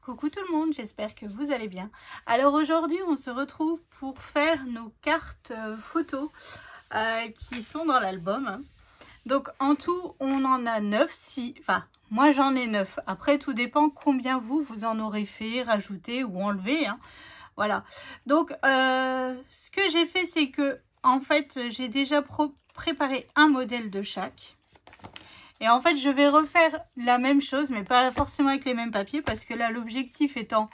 Coucou tout le monde, j'espère que vous allez bien. Alors aujourd'hui on se retrouve pour faire nos cartes photos qui sont dans l'album. Donc en tout on en a 9, enfin moi j'en ai 9. Après tout dépend combien vous en aurez fait, rajouté ou enlevé. Voilà. Donc ce que j'ai fait c'est que en fait j'ai déjà préparé un modèle de chaque. Et en fait, je vais refaire la même chose, mais pas forcément avec les mêmes papiers, parce que là, l'objectif étant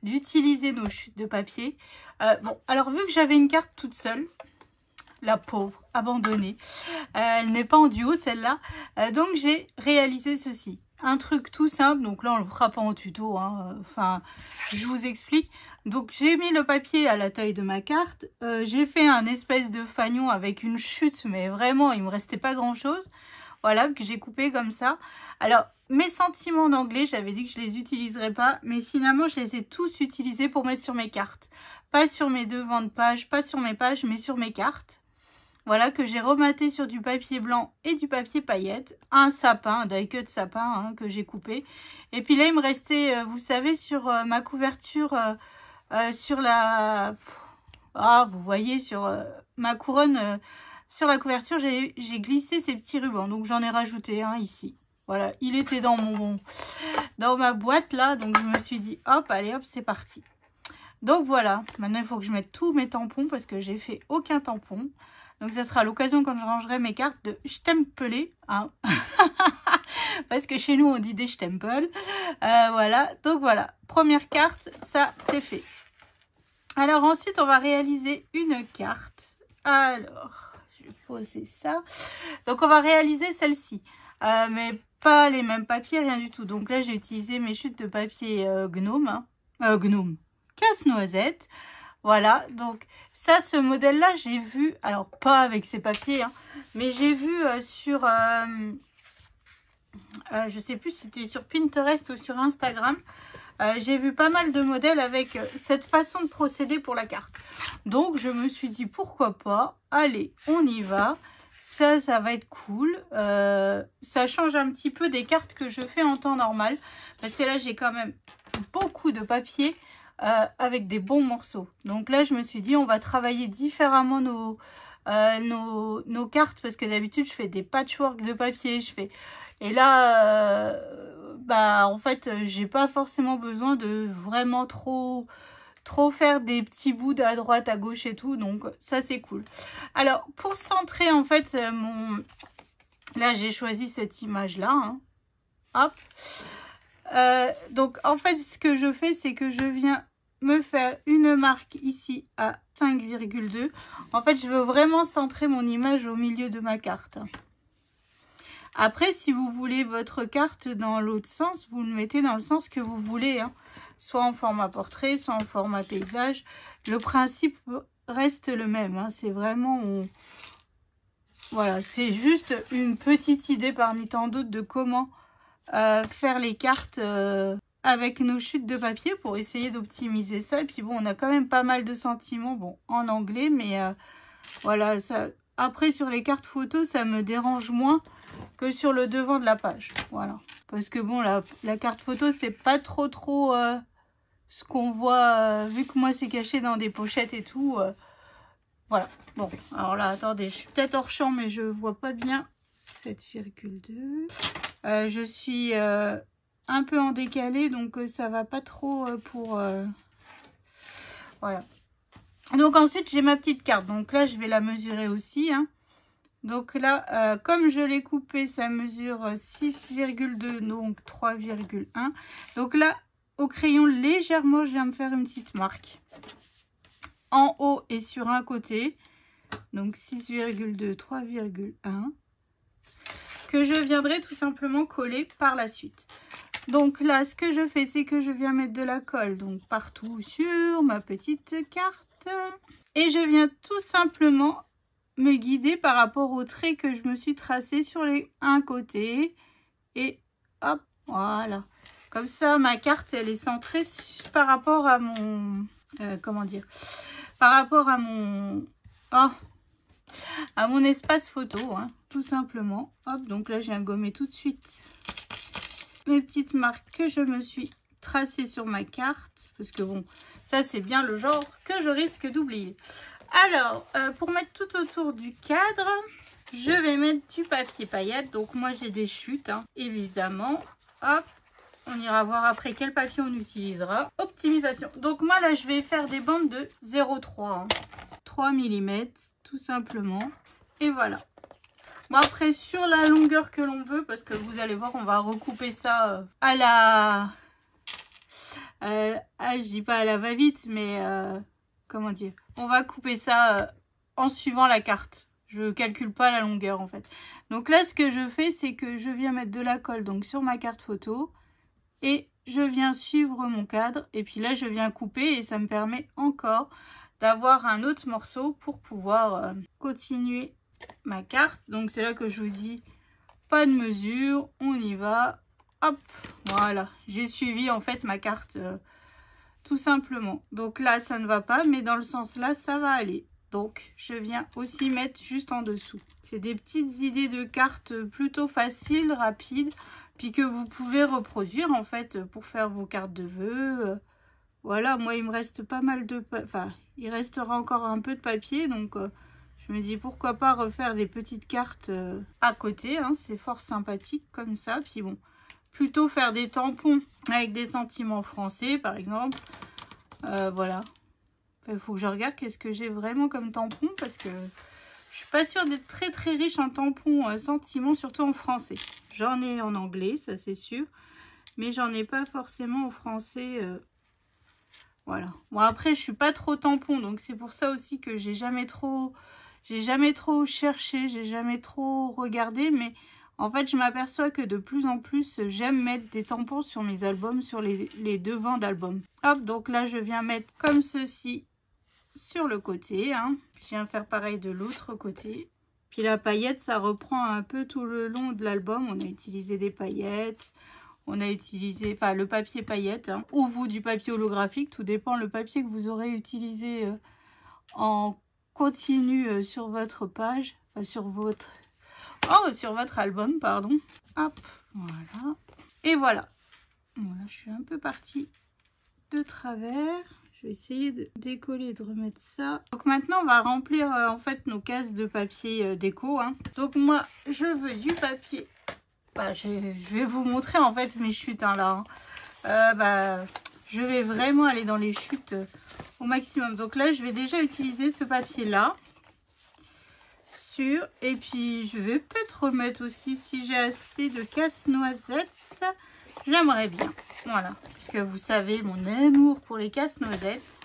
d'utiliser nos chutes de papier. Bon, alors vu que j'avais une carte toute seule, la pauvre, abandonnée, elle n'est pas en duo celle-là, donc j'ai réalisé ceci. Un truc tout simple, donc là on le fera pas en tuto, enfin, je vous explique. Donc j'ai mis le papier à la taille de ma carte, j'ai fait un espèce de fanion avec une chute, mais vraiment il me restait pas grand-chose. Voilà, que j'ai coupé comme ça. Alors, mes sentiments d'anglais, j'avais dit que je les utiliserais pas. Mais finalement, je les ai tous utilisés pour mettre sur mes cartes. Pas sur mes devants de page, pas sur mes pages, mais sur mes cartes. Voilà, que j'ai rematé sur du papier blanc et du papier paillette. Un sapin, un die-cut sapin que j'ai coupé. Et puis là, il me restait, vous savez, sur ma couverture, sur la... Ah, vous voyez, sur ma couronne... Sur la couverture, j'ai glissé ces petits rubans. Donc, j'en ai rajouté un ici. Voilà, il était dans ma boîte là. Donc, je me suis dit, hop, allez, hop, c'est parti. Donc, voilà. Maintenant, il faut que je mette tous mes tampons parce que j'ai fait aucun tampon. Donc, ça sera l'occasion quand je rangerai mes cartes de stempeler. Parce que chez nous, on dit des stemples. Voilà. Donc, voilà. Première carte, ça, c'est fait. Alors, ensuite, on va réaliser une carte. Alors... poser ça. Donc on va réaliser celle-ci. Mais pas les mêmes papiers, rien du tout. Donc là j'ai utilisé mes chutes de papier gnome. Gnome. Casse-noisette. Voilà. Donc ça, ce modèle-là, j'ai vu. Alors pas avec ces papiers. Mais j'ai vu sur... je sais plus si c'était sur Pinterest ou sur Instagram. J'ai vu pas mal de modèles avec cette façon de procéder pour la carte. Donc, je me suis dit, pourquoi pas. Allez, on y va. Ça va être cool. Ça change un petit peu des cartes que je fais en temps normal. Parce que là, j'ai quand même beaucoup de papier avec des bons morceaux. Donc là, je me suis dit, on va travailler différemment nos cartes. Parce que d'habitude, je fais des patchwork de papier. Et là... en fait, j'ai pas forcément besoin de vraiment trop faire des petits bouts à droite, à gauche et tout. Donc, ça, c'est cool. Alors, pour centrer, en fait, là, j'ai choisi cette image-là. Hop. Donc, en fait, ce que je fais, c'est que je viens me faire une marque ici à 5,2. En fait, je veux vraiment centrer mon image au milieu de ma carte. Après, si vous voulez votre carte dans l'autre sens, vous le mettez dans le sens que vous voulez. Soit en format portrait, soit en format paysage. Le principe reste le même. C'est vraiment... Voilà, c'est juste une petite idée parmi tant d'autres de comment faire les cartes avec nos chutes de papier pour essayer d'optimiser ça. Et puis bon, on a quand même pas mal de sentiments en anglais. Mais voilà, ça. Après, sur les cartes photos, ça me dérange moins que sur le devant de la page. Voilà. Parce que bon, la carte photo, c'est pas trop ce qu'on voit, vu que moi, c'est caché dans des pochettes et tout. Voilà. Bon, alors là, attendez, je suis peut-être hors champ, mais je vois pas bien. 7,2. Je suis un peu en décalé, donc ça va pas trop pour... Voilà. Donc ensuite, j'ai ma petite carte. Donc là, je vais la mesurer aussi, Donc là, comme je l'ai coupé, ça mesure 6,2, donc 3,1. Donc là, au crayon, légèrement, je viens me faire une petite marque. En haut et sur un côté. Donc 6,2, 3,1. Que je viendrai tout simplement coller par la suite. Donc là, ce que je fais, c'est que je viens mettre de la colle donc partout sur ma petite carte. Et je viens tout simplement... me guider par rapport aux traits que je me suis tracé sur un côté. Et hop, voilà. Comme ça, ma carte, elle est centrée par rapport à mon... comment dire? Par rapport à mon... Oh, à mon espace photo, tout simplement. Hop, donc là, je viens gommer tout de suite mes petites marques que je me suis tracer sur ma carte. Parce que bon, ça c'est bien le genre que je risque d'oublier. Alors, pour mettre tout autour du cadre, je vais mettre du papier paillettes. Donc moi j'ai des chutes, hein, évidemment. Hop, on ira voir après quel papier on utilisera. Optimisation. Donc moi là je vais faire des bandes de 0,3. Hein. 3 mm, tout simplement. Et voilà. Bon après sur la longueur que l'on veut, parce que vous allez voir, on va recouper ça à la... je dis pas à la va-vite, mais... comment dire, on va couper ça en suivant la carte. Je calcule pas la longueur en fait. Donc là ce que je fais c'est que je viens mettre de la colle donc sur ma carte photo et je viens suivre mon cadre et puis là je viens couper et ça me permet encore d'avoir un autre morceau pour pouvoir continuer ma carte. Donc c'est là que je vous dis pas de mesure, on y va. Hop, voilà, j'ai suivi en fait ma carte tout simplement. Donc là ça ne va pas, mais dans le sens là ça va aller. Donc je viens aussi mettre juste en dessous. C'est des petites idées de cartes plutôt faciles, rapides, puis que vous pouvez reproduire en fait pour faire vos cartes de vœux. Voilà, moi il me reste pas mal de... Enfin, il restera encore un peu de papier, donc je me dis pourquoi pas refaire des petites cartes à côté. Hein, c'est fort sympathique comme ça, puis bon... Plutôt faire des tampons avec des sentiments français, par exemple. Voilà. Il faut que je regarde qu'est-ce que j'ai vraiment comme tampon, parce que je suis pas sûre d'être très très riche en tampons sentiments, surtout en français. J'en ai en anglais, ça c'est sûr. Mais j'en ai pas forcément en français. Voilà. Bon après, je suis pas trop tampon, donc c'est pour ça aussi que j'ai jamais trop cherché, j'ai jamais trop regardé, mais... En fait, je m'aperçois que de plus en plus, j'aime mettre des tampons sur mes albums, sur les devants d'albums. Hop, donc là, je viens mettre comme ceci sur le côté. Hein. Puis je viens faire pareil de l'autre côté. Puis la paillette, ça reprend un peu tout le long de l'album. On a utilisé des paillettes. On a utilisé le papier paillettes. Hein, ou vous, du papier holographique. Tout dépend le papier que vous aurez utilisé en continu sur votre page. Enfin, sur votre album, pardon. Hop, voilà. Et voilà. Voilà, je suis un peu partie de travers. Je vais essayer de décoller et de remettre ça. Donc maintenant, on va remplir en fait nos cases de papier déco. Hein. Donc moi, je veux du papier. Je vais vous montrer en fait mes chutes hein, là. Hein. Je vais vraiment aller dans les chutes au maximum. Donc là, je vais déjà utiliser ce papier là. Et puis je vais peut-être remettre aussi si j'ai assez de casse-noisettes, j'aimerais bien, voilà, puisque vous savez mon amour pour les casse-noisettes.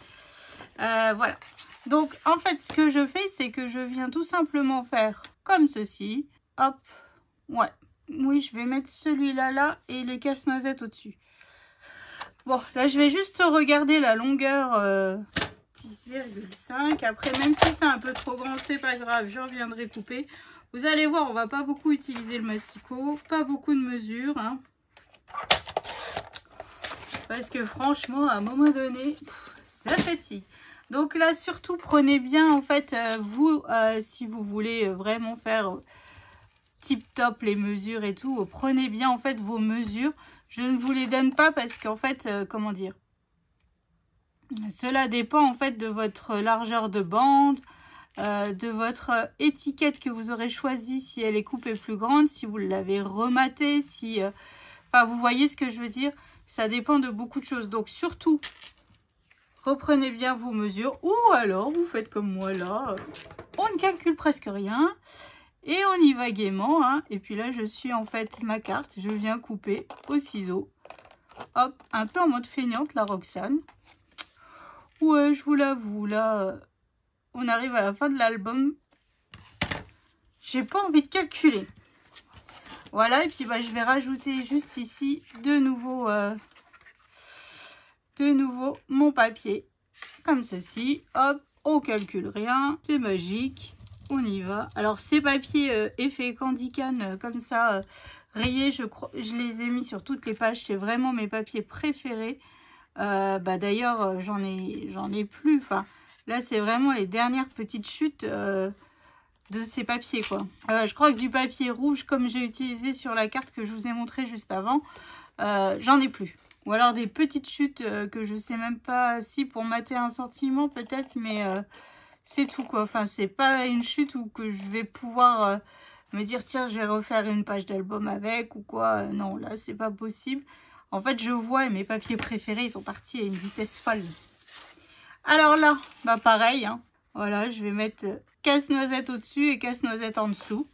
Voilà, donc en fait ce que je fais c'est que je viens tout simplement faire comme ceci, hop, ouais, oui je vais mettre celui-là là et les casse-noisettes au-dessus. Bon là je vais juste regarder la longueur 10,5. Après, même si c'est un peu trop grand, c'est pas grave, je reviendrai couper. Vous allez voir, on va pas beaucoup utiliser le masticot, pas beaucoup de mesures. Hein. Parce que franchement, à un moment donné, ça fatigue. Donc là, surtout, prenez bien, en fait, vous, si vous voulez vraiment faire tip top les mesures et tout, prenez bien, en fait, vos mesures. Je ne vous les donne pas parce qu'en fait, comment dire, cela dépend en fait de votre largeur de bande, de votre étiquette que vous aurez choisie, si elle est coupée plus grande, si vous l'avez rematée, si... Enfin, vous voyez ce que je veux dire. Ça dépend de beaucoup de choses. Donc surtout, reprenez bien vos mesures. Ou alors, vous faites comme moi là. On ne calcule presque rien. Et on y va gaiement. Hein. Et puis là, je suis en fait ma carte. Je viens couper au ciseau. Hop, un peu en mode feignante, la Roxane. Ouais, je vous l'avoue, là, on arrive à la fin de l'album. J'ai pas envie de calculer. Voilà, et puis je vais rajouter juste ici de nouveau mon papier. Comme ceci. Hop, on calcule rien. C'est magique. On y va. Alors, ces papiers effet candy can comme ça, rayés, je les ai mis sur toutes les pages. C'est vraiment mes papiers préférés. D'ailleurs j'en ai plus, enfin là c'est vraiment les dernières petites chutes de ces papiers quoi. Je crois que du papier rouge comme j'ai utilisé sur la carte que je vous ai montré juste avant, j'en ai plus. Ou alors des petites chutes que je sais même pas si pour mater un sentiment peut-être, mais c'est tout quoi. Enfin, c'est pas une chute où que je vais pouvoir me dire tiens, je vais refaire une page d'album avec ou quoi. Non, là, c'est pas possible. En fait, je vois mes papiers préférés, ils sont partis à une vitesse folle. Alors là, bah pareil, hein. Voilà, je vais mettre casse-noisette au-dessus et casse-noisette en dessous.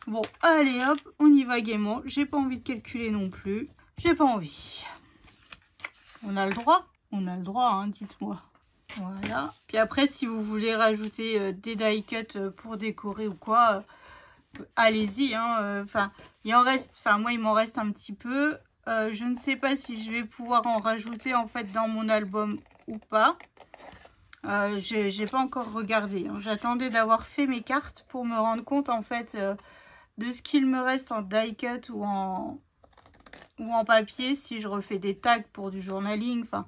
Bon, allez hop, on y va gaiement. J'ai pas envie de calculer non plus. J'ai pas envie. On a le droit? On a le droit, hein, dites-moi. Voilà. Puis après, si vous voulez rajouter des die cuts pour décorer ou quoi, allez-y. Hein, il en reste. Enfin, moi, il m'en reste un petit peu. Je ne sais pas si je vais pouvoir en rajouter en fait dans mon album ou pas. J'ai pas encore regardé. Hein. J'attendais d'avoir fait mes cartes pour me rendre compte en fait de ce qu'il me reste en die cut ou en papier, si je refais des tags pour du journaling. Enfin,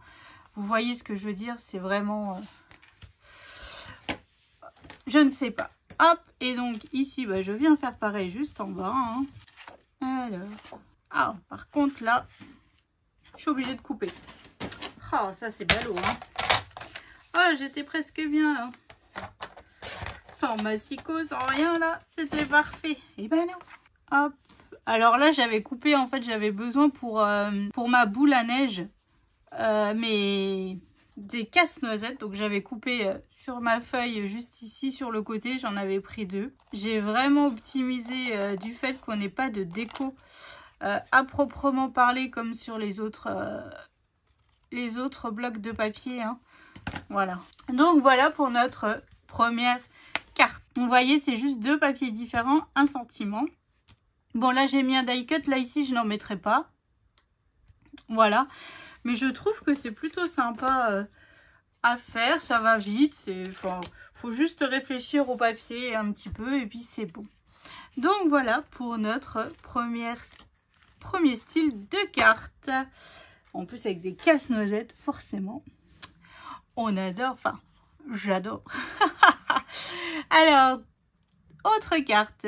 vous voyez ce que je veux dire, c'est vraiment... je ne sais pas. Hop, et donc ici, bah, je viens faire pareil juste en bas. Hein. Alors, ah, par contre là, je suis obligée de couper. Ah, ça c'est ballot, hein. Ah, j'étais presque bien là. Sans massicot, sans rien là, c'était parfait. Et ben non. Hop. Alors là, j'avais coupé, en fait, j'avais besoin pour ma boule à neige, mais des casse-noisettes. Donc j'avais coupé sur ma feuille juste ici sur le côté, j'en avais pris 2. J'ai vraiment optimisé du fait qu'on n'ait pas de déco à proprement parler comme sur les autres blocs de papier. Hein. Voilà. Donc voilà pour notre première carte. Vous voyez, c'est juste 2 papiers différents, un sentiment. Bon, là, j'ai mis un die cut. Là, ici, je n'en mettrai pas. Voilà. Mais je trouve que c'est plutôt sympa à faire. Ça va vite. Faut juste réfléchir au papier un petit peu et puis c'est bon. Donc, voilà pour notre premier style de carte. En plus, avec des casse-noisettes, forcément. On adore. Enfin, j'adore. Alors, autre carte.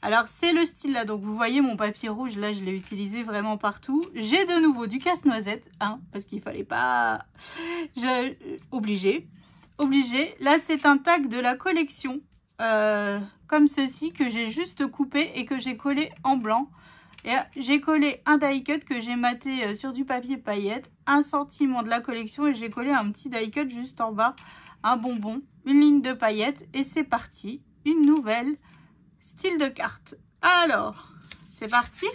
Alors, c'est le style là. Donc, vous voyez mon papier rouge. Là, je l'ai utilisé vraiment partout. J'ai de nouveau du casse-noisette. Hein, parce qu'il fallait pas... Obligé. Là, c'est un tag de la collection. Comme ceci, que j'ai juste coupé et que j'ai collé en blanc. Et j'ai collé un die cut que j'ai maté sur du papier paillette. Un sentiment de la collection. Et j'ai collé un petit die cut juste en bas. Un bonbon. Une ligne de paillettes. Et c'est parti. Une nouvelle style de carte. Alors, c'est parti.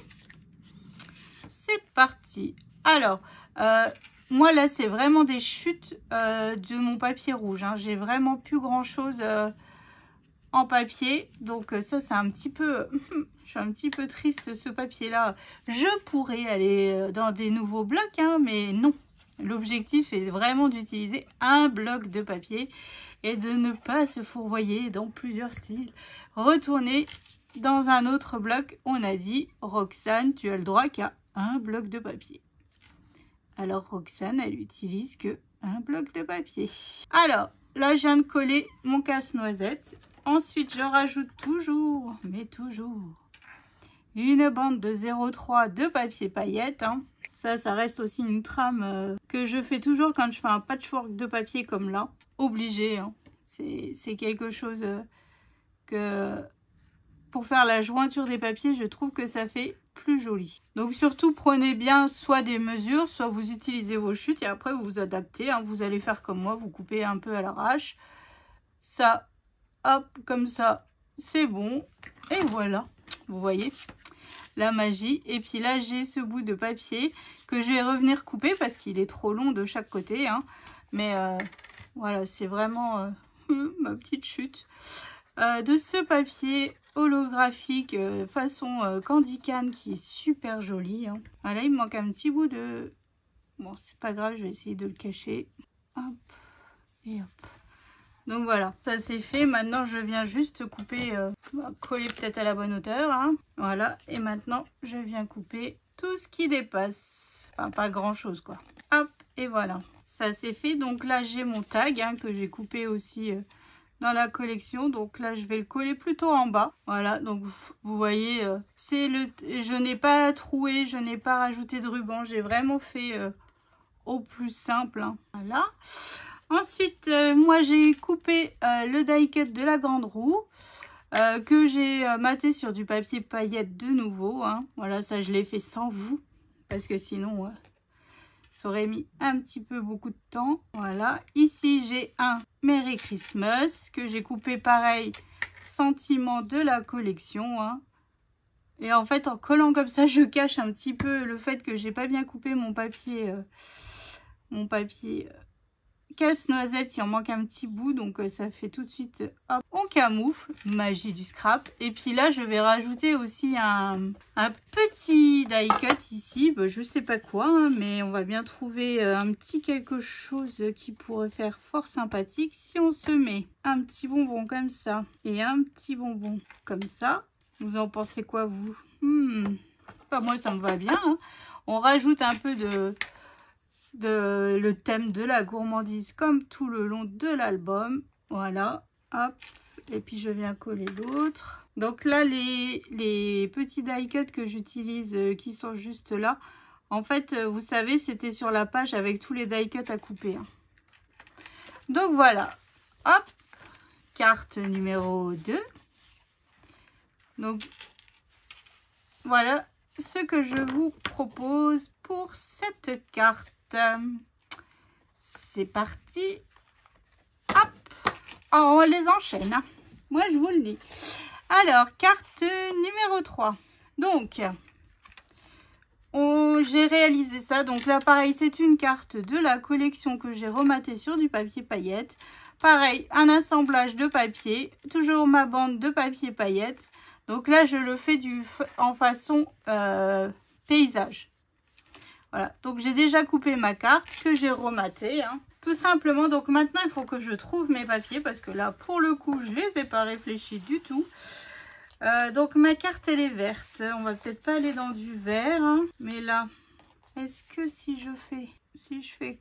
C'est parti. Alors, moi là, c'est vraiment des chutes de mon papier rouge. Hein. J'ai vraiment plus grand chose en papier. Donc ça, c'est un petit peu... je suis un petit peu triste, ce papier-là. Je pourrais aller dans des nouveaux blocs, hein, mais non. L'objectif est vraiment d'utiliser un bloc de papier et de ne pas se fourvoyer dans plusieurs styles. Retourner dans un autre bloc. On a dit, Roxane, tu as le droit qu'à un bloc de papier. Alors, Roxane, elle utilise que un bloc de papier. Alors, là, je viens de coller mon casse-noisette. Ensuite, je rajoute toujours, mais toujours, une bande de 0,3 de papier paillette. Hein. Ça reste aussi une trame que je fais toujours quand je fais un patchwork de papier comme là. Obligé, hein. C'est quelque chose que pour faire la jointure des papiers, je trouve que ça fait plus joli. Donc surtout, prenez bien soit des mesures, soit vous utilisez vos chutes et après vous vous adaptez. Hein. Vous allez faire comme moi, vous coupez un peu à l'arrache. Ça, hop, comme ça, c'est bon. Et voilà, vous voyez la magie. Et puis là, j'ai ce bout de papier que je vais revenir couper parce qu'il est trop long de chaque côté. Hein. Mais voilà, c'est vraiment ma petite chute. De ce papier holographique façon Candy Can qui est super joli. Hein. Voilà, il me manque un petit bout de... Bon, c'est pas grave, je vais essayer de le cacher. Hop, et hop. Donc voilà, ça c'est fait. Maintenant, je viens juste couper, coller peut-être à la bonne hauteur. Hein. Voilà, et maintenant, je viens couper tout ce qui dépasse. Enfin, pas grand-chose, quoi. Hop, et voilà. Ça c'est fait. Donc là, j'ai mon tag hein, que j'ai coupé aussi dans la collection. Donc là, je vais le coller plutôt en bas. Voilà, donc vous voyez, je n'ai pas troué, je n'ai pas rajouté de ruban. J'ai vraiment fait au plus simple, hein. Voilà. Ensuite, moi j'ai coupé le die cut de la grande roue que j'ai maté sur du papier paillette de nouveau, hein. Voilà, ça je l'ai fait sans vous parce que sinon ça aurait mis un petit peu beaucoup de temps. Voilà, ici j'ai un Merry Christmas que j'ai coupé pareil, sentiment de la collection, hein. Et en fait, en collant comme ça, je cache un petit peu le fait que j'ai pas bien coupé mon papier casse-noisette. Il en manque un petit bout, donc ça fait tout de suite, hop, on camoufle, magie du scrap. Et puis là, je vais rajouter aussi un petit die cut ici, je sais pas quoi, hein, mais on va bien trouver un petit quelque chose qui pourrait faire fort sympathique. Si on se met un petit bonbon comme ça et un petit bonbon comme ça, vous en pensez quoi, vous? Enfin, moi, ça me va bien, hein. On rajoute un peu le thème de la gourmandise comme tout le long de l'album. Voilà, hop. Et puis, je viens coller l'autre. Donc là, les petits die cuts que j'utilise qui sont juste là, en fait, vous savez, c'était sur la page avec tous les die cuts à couper, hein. Donc, voilà. Hop. Carte numéro 2. Donc, voilà ce que je vous propose pour cette carte. C'est parti. Hop. Oh, on les enchaîne, hein. Moi, je vous le dis. Alors, carte numéro 3. Donc, j'ai réalisé ça. Donc là, pareil, c'est une carte de la collection que j'ai rematée sur du papier paillette. Pareil, un assemblage de papier. Toujours ma bande de papier paillette. Donc là, je le fais en façon paysage. Voilà, donc j'ai déjà coupé ma carte que j'ai rematée, hein, tout simplement. Donc maintenant, il faut que je trouve mes papiers parce que là, pour le coup, je les ai pas réfléchis du tout. Donc ma carte, elle est verte. On va peut-être pas aller dans du vert, hein, mais là, est-ce que si je fais...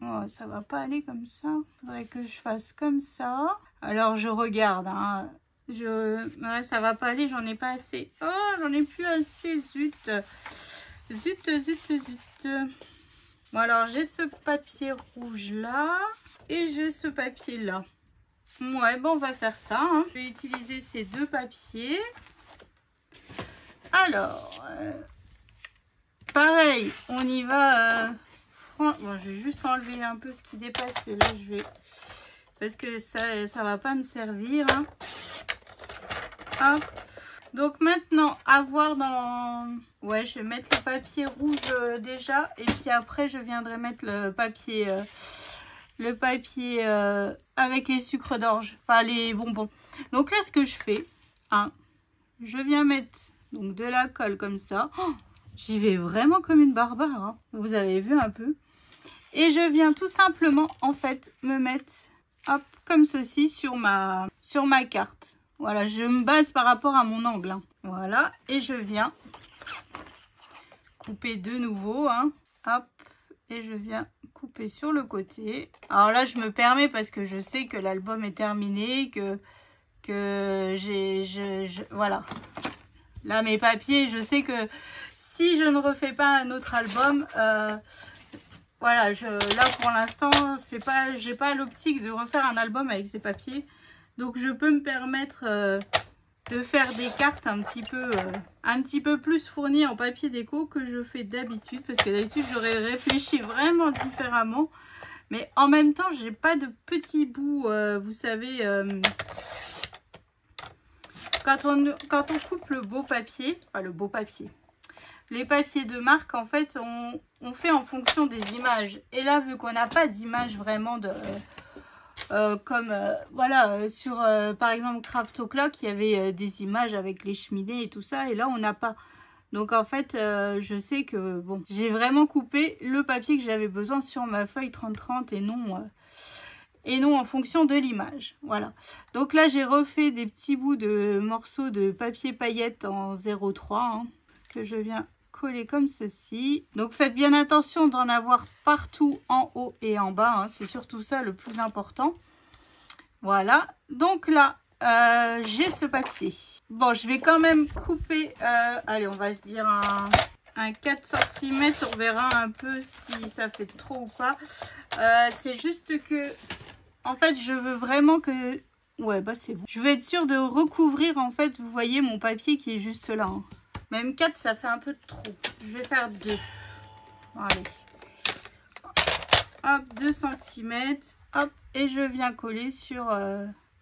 Oh, ça va pas aller comme ça. Il faudrait que je fasse comme ça. Alors, je regarde, hein. Ouais, ça va pas aller, j'en ai pas assez. Oh, j'en ai plus assez, zut. Zut. Bon, alors, j'ai ce papier rouge là. Et j'ai ce papier là. Ouais, bon, on va faire ça, hein. Je vais utiliser ces deux papiers. Alors, pareil, on y va. Bon, je vais juste enlever un peu ce qui dépasse. Et là, je vais... Parce que ça va pas me servir, hein. Hop. Donc maintenant, à voir dans... Ouais, je vais mettre le papier rouge déjà. Et puis après, je viendrai mettre le papier avec les sucres d'orge. Enfin, les bonbons. Donc là, ce que je fais, hein, je viens mettre donc de la colle comme ça. Oh, j'y vais vraiment comme une barbare, hein. Vous avez vu un peu. Et je viens tout simplement, en fait, me mettre, hop, comme ceci sur ma carte. Voilà, je me base par rapport à mon angle, hein. Voilà, et je viens couper de nouveau, hein. Hop, et je viens couper sur le côté. Alors là, je me permets parce que je sais que l'album est terminé, que voilà. Là, mes papiers, je sais que si je ne refais pas un autre album, voilà, là pour l'instant, j'ai pas l'optique de refaire un album avec ces papiers. Donc je peux me permettre de faire des cartes un petit peu plus fournies en papier déco que je fais d'habitude. Parce que d'habitude, j'aurais réfléchi vraiment différemment. Mais en même temps, j'ai pas de petits bouts, vous savez... Quand on coupe le beau papier, enfin le beau papier, les papiers de marque, en fait, on fait en fonction des images. Et là, vu qu'on n'a pas d'image vraiment de... voilà, sur par exemple Craft O'Clock, il y avait des images avec les cheminées et tout ça. Et là, on n'a pas. Donc en fait, je sais que bon, j'ai vraiment coupé le papier que j'avais besoin sur ma feuille 30-30 et non en fonction de l'image. Voilà. Donc là, j'ai refait des petits bouts de morceaux de papier paillette en 0,3 hein, que je viens coller comme ceci. Donc faites bien attention d'en avoir partout en haut et en bas, hein. C'est surtout ça le plus important. Voilà. Donc là, j'ai ce papier. Bon, je vais quand même couper, allez, on va se dire un 4 cm. On verra un peu si ça fait trop ou pas. C'est juste que, en fait, je veux vraiment que... Ouais, bah c'est bon. Je veux être sûre de recouvrir, en fait, vous voyez mon papier qui est juste là. Hein. Même 4, ça fait un peu trop. Je vais faire 2. Allez. Hop, 2 cm. Hop, et je viens coller sur...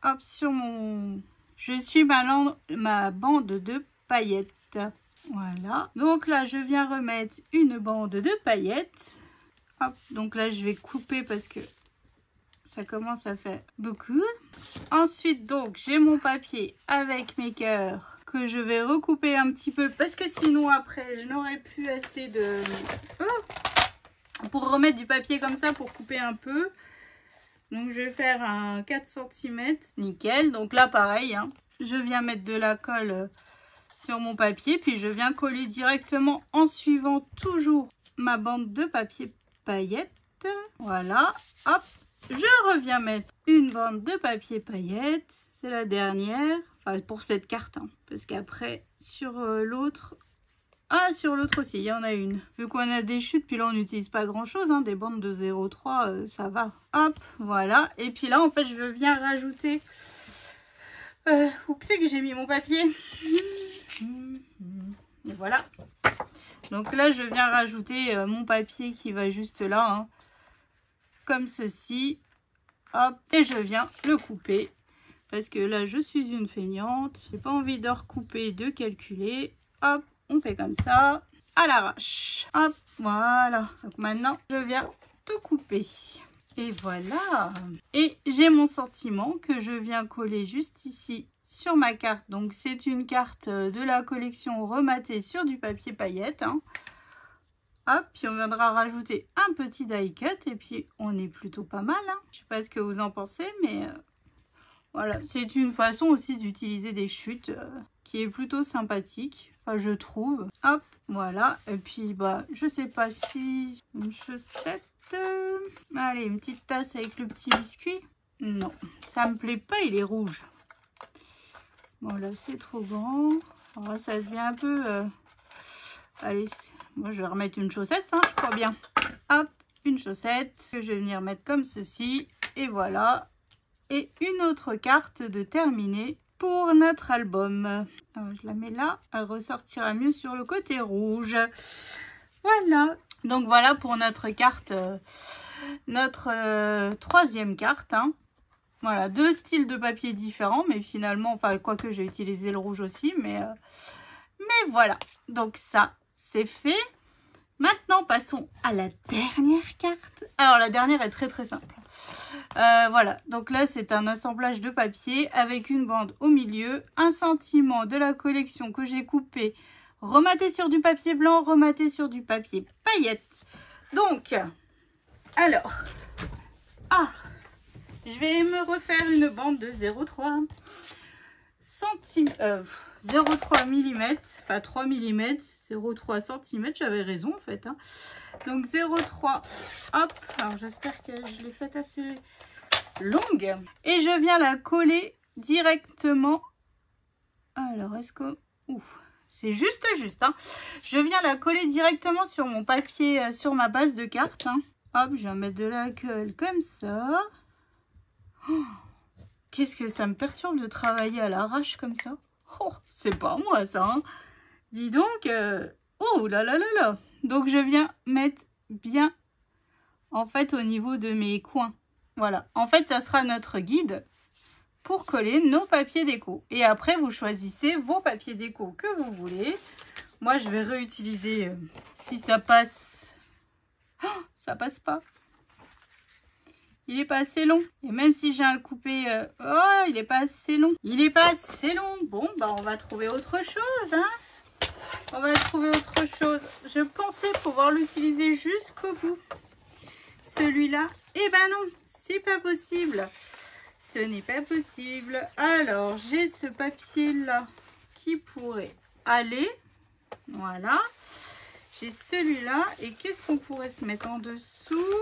hop, sur mon... Je suis ma bande de paillettes. Voilà. Donc là, je viens remettre une bande de paillettes. Hop, donc là, je vais couper parce que ça commence à faire beaucoup. Ensuite, donc, j'ai mon papier avec mes cœurs que je vais recouper un petit peu parce que sinon, après, je n'aurai plus assez de... pour remettre du papier comme ça, pour couper un peu. Donc, je vais faire un 4 cm. Nickel. Donc là, pareil, hein, je viens mettre de la colle sur mon papier. Puis, je viens coller directement en suivant toujours ma bande de papier paillettes. Voilà. Hop. Je reviens mettre une bande de papier paillettes. C'est la dernière. Enfin, pour cette carte. Hein, parce qu'après, sur l'autre... Ah, sur l'autre aussi, il y en a une. Vu qu'on a des chutes, puis là, on n'utilise pas grand-chose. Hein, des bandes de 0,3, ça va. Hop, voilà. Et puis là, en fait, je viens rajouter... où que c'est que j'ai mis mon papier? Et voilà. Donc là, je viens rajouter mon papier qui va juste là. Hein, comme ceci. Hop, et je viens le couper. Parce que là, je suis une feignante. J'ai pas envie de recouper, de calculer. Hop. On fait comme ça, à l'arrache. Hop, voilà. Donc maintenant, je viens tout couper. Et voilà. Et j'ai mon sentiment que je viens coller juste ici sur ma carte. Donc, c'est une carte de la collection rematée sur du papier paillettes. Hein. Hop, puis on viendra rajouter un petit die cut. Et puis, on est plutôt pas mal. Hein. Je sais pas ce que vous en pensez, mais... voilà, c'est une façon aussi d'utiliser des chutes qui est plutôt sympathique. Enfin, je trouve. Hop, voilà. Et puis, bah, je sais pas si une chaussette. Allez, une petite tasse avec le petit biscuit. Non, ça me plaît pas, il est rouge. Voilà, c'est trop grand. Alors, ça devient un peu... Allez, moi, je vais remettre une chaussette, hein, je crois bien. Hop, une chaussette que je vais venir mettre comme ceci. Et voilà. Et une autre carte de terminer pour notre album. Alors, je la mets là, elle ressortira mieux sur le côté rouge. Voilà. Donc voilà pour notre carte, notre troisième carte. Hein. Voilà, 2 styles de papier différents, mais finalement, enfin, quoique j'ai utilisé le rouge aussi, mais voilà. Donc ça, c'est fait. Maintenant, passons à la dernière carte. Alors, la dernière est très très simple. Voilà, donc là, c'est un assemblage de papier avec une bande au milieu, un sentiment de la collection que j'ai coupé, rematé sur du papier blanc, rematé sur du papier paillettes. Donc, alors, je vais me refaire une bande de 0,3 mm, enfin 3 mm, 0,3 cm, j'avais raison en fait. Hein. Donc 0,3, hop, alors j'espère que je l'ai faite assez longue. Et je viens la coller directement. Alors, est-ce que... Ouf, c'est juste, hein. Je viens la coller directement sur mon papier, sur ma base de carte. Hein. Hop, je vais mettre de la colle comme ça. Oh, qu'est-ce que ça me perturbe de travailler à l'arrache comme ça. Oh, c'est pas moi ça. Hein. Dis donc, oh là là là là. Donc je viens mettre bien, en fait, au niveau de mes coins. Voilà. En fait, ça sera notre guide pour coller nos papiers déco. Et après, vous choisissez vos papiers déco que vous voulez. Moi, je vais réutiliser si ça passe. Oh, ça passe pas. Il est pas assez long. Et même si j'ai à le couper... oh, il est pas assez long. Il est pas assez long. Bon, bah on va trouver autre chose. Hein. On va trouver autre chose. Je pensais pouvoir l'utiliser jusqu'au bout. Celui-là, eh ben non, c'est pas possible. Ce n'est pas possible. Alors, j'ai ce papier-là qui pourrait aller. Voilà. J'ai celui-là. Et qu'est-ce qu'on pourrait se mettre en dessous ?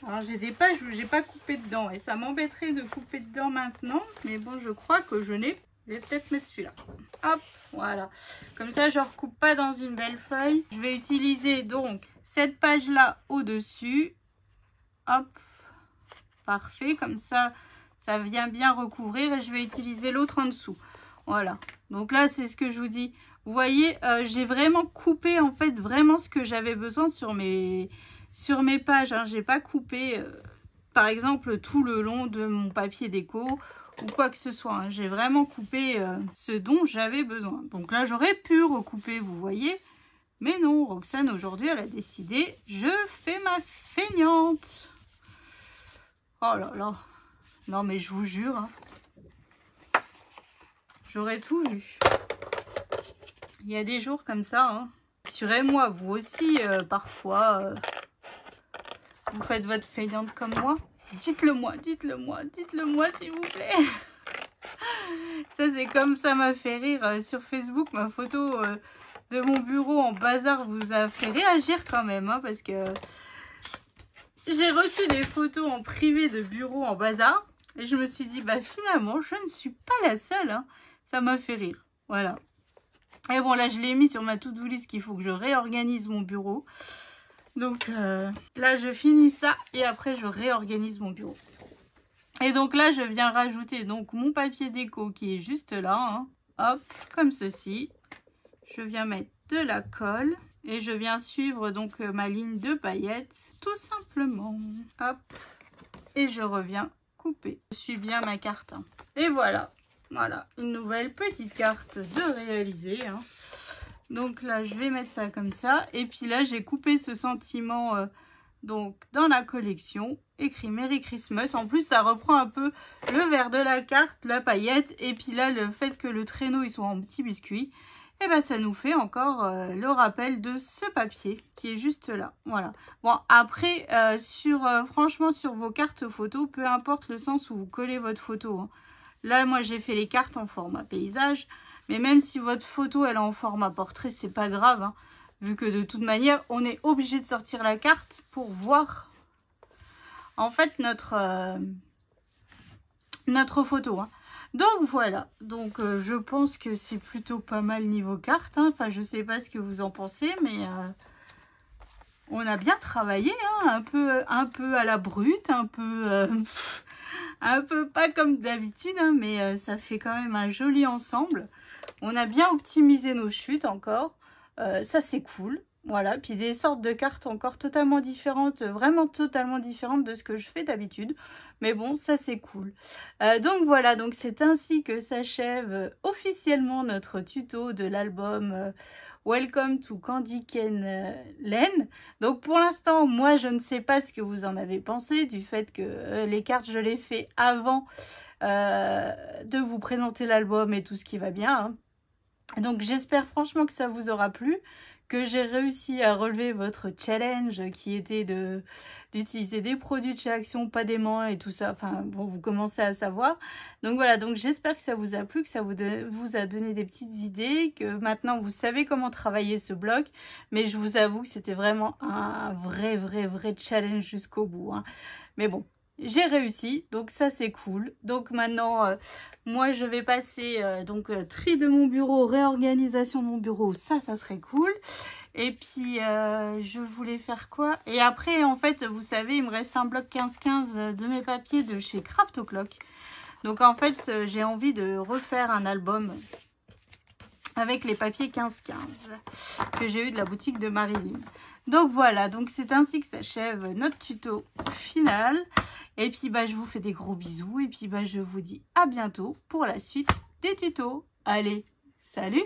Alors, j'ai des pages où j'ai pas coupé dedans. Et ça m'embêterait de couper dedans maintenant. Mais bon, je crois que je n'ai Je vais peut-être mettre celui-là. Hop, voilà. Comme ça, je ne recoupe pas dans une belle feuille. Je vais utiliser donc cette page-là au-dessus. Hop, parfait. Comme ça, ça vient bien recouvrir. Et je vais utiliser l'autre en dessous. Voilà. Donc là, c'est ce que je vous dis. Vous voyez, j'ai vraiment coupé en fait vraiment ce que j'avais besoin sur mes pages. Hein. J'ai pas coupé, par exemple, tout le long de mon papier déco ou quoi que ce soit. Hein. J'ai vraiment coupé ce dont j'avais besoin. Donc là, j'aurais pu recouper, vous voyez. Mais non, Roxane, aujourd'hui, elle a décidé, je fais ma feignante. Oh là là. Non, mais je vous jure, hein, j'aurais tout vu. Il y a des jours comme ça. Hein. Assurez-moi, vous aussi, parfois, vous faites votre feignante comme moi. Dites-le moi, dites-le moi, dites-le moi, s'il vous plaît. Ça, c'est comme ça m'a fait rire sur Facebook. Ma photo de mon bureau en bazar vous a fait réagir quand même. Hein, parce que j'ai reçu des photos en privé de bureau en bazar. Et je me suis dit, bah finalement, je ne suis pas la seule. Hein. Ça m'a fait rire. Voilà. Et bon, là, je l'ai mis sur ma to-do list qu'il faut que je réorganise mon bureau. Donc, là, je finis ça et après, je réorganise mon bureau. Et donc là, je viens rajouter donc mon papier déco qui est juste là. Hein. Hop, comme ceci. Je viens mettre de la colle et je viens suivre donc ma ligne de paillettes, tout simplement. Hop, et je reviens couper. Je suis bien ma carte. Hein. Et voilà. Voilà, une nouvelle petite carte de réaliser. Hein. Donc là, je vais mettre ça comme ça. Et puis là, j'ai coupé ce sentiment donc dans la collection. Écrit Merry Christmas. En plus, ça reprend un peu le vert de la carte, la paillette. Et puis là, le fait que le traîneau, il soit en petit biscuit. Et ben, ça nous fait encore le rappel de ce papier qui est juste là. Voilà. Bon, après, franchement, sur vos cartes photos, peu importe le sens où vous collez votre photo. Hein. Là, moi, j'ai fait les cartes en format paysage. Mais même si votre photo, elle est en format portrait, c'est pas grave. Hein, vu que de toute manière, on est obligé de sortir la carte pour voir, en fait, notre photo. Hein. Donc, voilà. Donc, je pense que c'est plutôt pas mal niveau carte. Hein. Enfin, je sais pas ce que vous en pensez, mais on a bien travaillé. Hein. Un peu à la brute, un peu pas comme d'habitude, hein, mais ça fait quand même un joli ensemble. On a bien optimisé nos chutes encore. Ça, c'est cool. Voilà. Puis des sortes de cartes encore totalement différentes, vraiment totalement différentes de ce que je fais d'habitude. Mais bon, ça, c'est cool. Donc voilà, donc c'est ainsi que s'achève officiellement notre tuto de l'album Welcome to Candy Cane Lane. Donc pour l'instant, moi je ne sais pas ce que vous en avez pensé du fait que les cartes je les fais avant de vous présenter l'album et tout ce qui va bien. Hein. Donc j'espère franchement que ça vous aura plu, que j'ai réussi à relever votre challenge qui était d'utiliser des produits de chez Action, pas d'aimants et tout ça. Enfin, bon, vous commencez à savoir. Donc voilà, donc j'espère que ça vous a plu, que ça vous a donné des petites idées, que maintenant vous savez comment travailler ce bloc. Mais je vous avoue que c'était vraiment un vrai challenge jusqu'au bout. Hein. Mais bon. J'ai réussi, donc ça c'est cool. Donc maintenant, moi je vais passer tri de mon bureau, réorganisation de mon bureau, ça serait cool. Et puis je voulais faire quoi? Et après en fait, vous savez, il me reste un bloc 15-15 de mes papiers de chez Craft O'Clock. Donc en fait, j'ai envie de refaire un album avec les papiers 15-15 que j'ai eu de la boutique de Marilyn. Donc voilà, donc c'est ainsi que s'achève notre tuto final. Et puis bah, je vous fais des gros bisous et puis bah, je vous dis à bientôt pour la suite des tutos. Allez, salut!